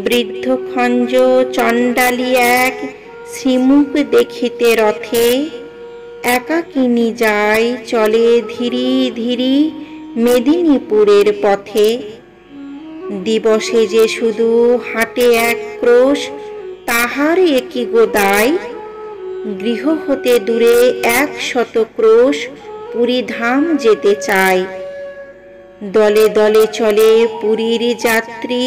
বৃদ্ধ খঞ্জ চণ্ডালী এক শ্রীমুখ দেখিতে রথে, একাকিনী যায় চলে ধীরি ধীরি মেদিনীপুরের পথে। দিবসে যে শুধু হাটে এক ক্রোশ, তাহার একই গো দায়। গৃহ হতে দূরে 100 ক্রোশ, পুরীধাম যেতে চায়। দলে দলে চলে পুরীর যাত্রী,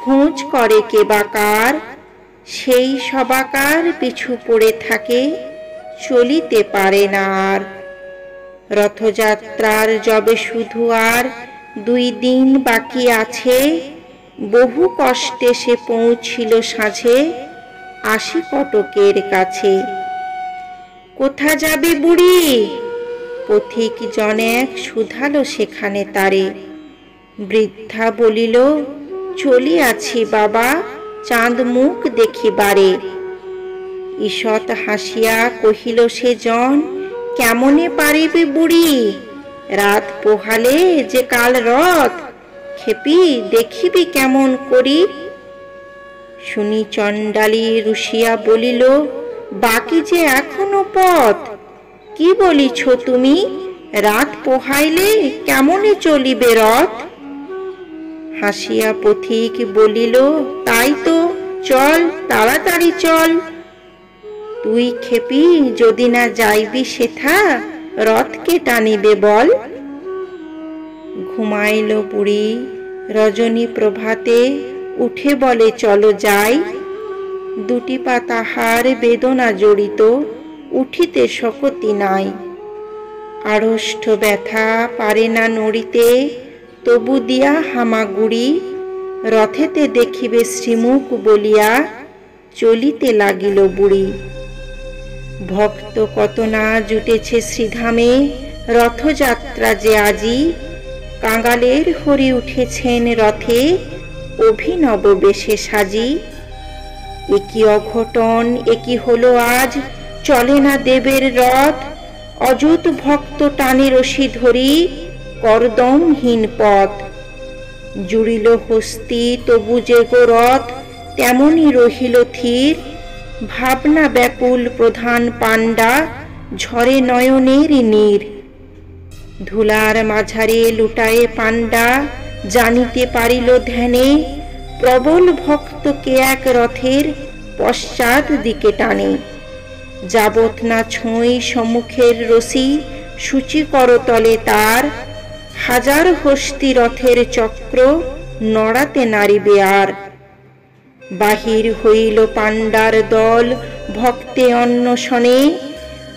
খোঁজ করে কে বা কার। সেই সবাকার পিছু পড়ে থাকে, চলিতে পারে না আর। রথযাত্রার যবে শুধু আর 2 দিন বাকি আছে, বহু কষ্টে সে পৌঁছিল সাঁঝে 80 কটকের কাছে। কোথা যাবে বুড়ি? পথিক জনেক শুধালো সেখানে তারে। বৃদ্ধা বলিল, চলিয়াছি বাবা চাঁদ মুখ দেখিবারে। ঈষৎ হাসিয়া কহিল সে জন, কেমনে পারিবে বুড়ি? রাত পোহালে যে কাল রথ, খেপি দেখিবি কেমন করি? শুনি চণ্ডালী রুষিয়া বলিল, বাকি যে এখনো পথ। কি বলিছ তুমি? রাত পোহাইলে কেমনে চলিবে রথ? হাসিয়া পথিক বলিল, তাই তো, চল তাড়াতাড়ি চল। তুই খেপি যদি না যাইবি সেথা, রথকে টানিবে বল। ঘুমাইল বুড়ি রজনী প্রভাতে, উঠে বলে চলো যাই। 2টি পা তাহার বেদনা জড়িত, উঠিতে শক্তি নাই। আড়ষ্ট ব্যথা পারে না নড়িতে, তবু দিয়া হামাগুড়ি। রথেতে দেখিবে শ্রীমুখ বলিয়া, চলিতে লাগিল বুড়ি। ভক্ত কত না জুটেছে শ্রীধামে, রথযাত্রা যে আজি। কাঙালের হরি উঠেছেন রথে, অভিনব বেশে সাজি। একি অঘটন, একি হলো আজ, চলে না দেবের রথ। অযুত ভক্ত টানে রশি ধরি, করদমহীন পথ। জুড়িল হস্তি তবু যে গো রথ, তেমনি রহিল থির। ভাবনা ব্যাকুল প্রধান পাণ্ডা, ঝরে নয়নের নীর। ধুলার মাঝারে লুটায়ে পাণ্ডা, জানিতে পারিল ধ্যানে। প্রবল ভক্তকে এক রথের পশ্চাৎ দিকে টানে। যাবত না ছোঁই সম্মুখের রশি, সূচি করতলে তার। হাজার হস্তি রথের চক্র, নড়াতে নারিবে আর। বাহির হইল পাণ্ডার দল ভক্তে অন্বেষণে।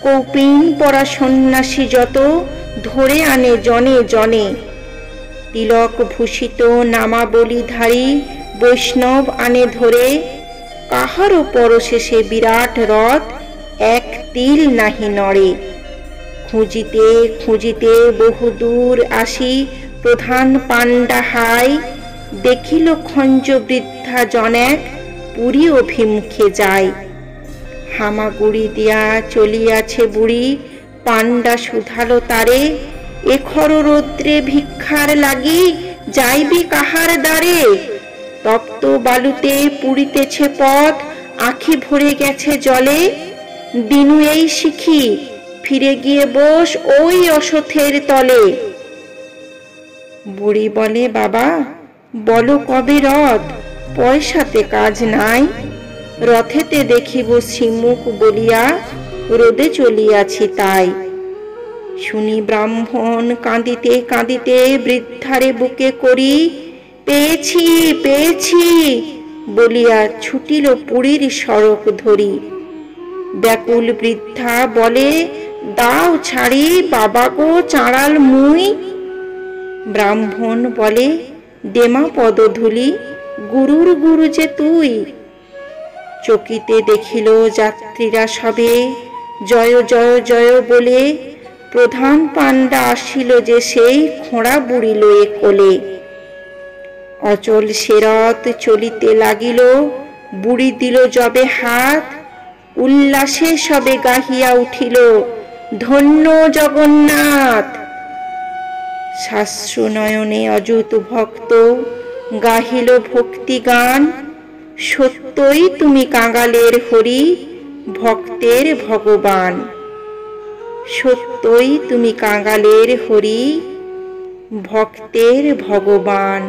কৌপিন পরা সন্ন্যাসী যত, ধরে আনে জনে জনে। তিলক ভূষিত নামাবলীধারী, বৈষ্ণব আনে ধরে। কাহারও পরশে সে বিরাট রথ, এক তিল নাহি নড়ে। খুঁজিতে খুঁজিতে বহুদূর আসি, প্রধান পাণ্ডা হাই। দেখিল খঞ্জ বৃদ্ধা জনেক, পুরী অভিমুখে যায়। হামাগুড়ি দিয়া চলিয়াছে বুড়ি, পাণ্ডা শুধালো তারে। এখর রৌদ্রে ভিক্ষার লাগি, যাইবি কাহার দ্বারে? তপ্ত বালুতে পুড়িতেছে পথ, আখি ভরে গেছে জলে। দিনু এই শিখি, ফিরে গিয়ে বস ওই অশ্বত্থের তলে। বুড়ি বলে, বাবা বলো কবে রথ? পয়সাতে কাজ নাই। রথেতে দেখিব শ্রীমুখ বলিয়া, রোদে চলিয়াছি তাই। শুনি ব্রাহ্মণ কাঁদিতে কাঁদিতে বৃদ্ধারে বুকে করি। পেয়েছি পেয়েছি বলিয়া ছুটিল পুরীর সড়ক ধরি। ব্যাকুল বৃদ্ধা বলে, দাও ছাড়ি বাবা গো চাঁড়াল মুই। ব্রাহ্মণ বলে, দেমা পদধূলি, গুরুর গুরু যে তুই। চকিতে দেখিল যাত্রীরা সবে, জয় জয় জয় বলে। প্রধান পাণ্ডা আসিল যে সেই, খোঁড়া বুড়ি লয়ে কোলে। অচল সে রথ চলিতে লাগিল, বুড়ি দিল যবে হাত। উল্লাসে সবে গাহিয়া উঠিল, ধন্য জগন্নাথ। শাশ্রু নয়নে অযুত ভক্ত, গাহিল ভক্তি গান। সত্যই তুমি কাঙালের হরি, ভক্তের ভগবান। সত্যই তুমি কাঙালের হরি, ভক্তের ভগবান।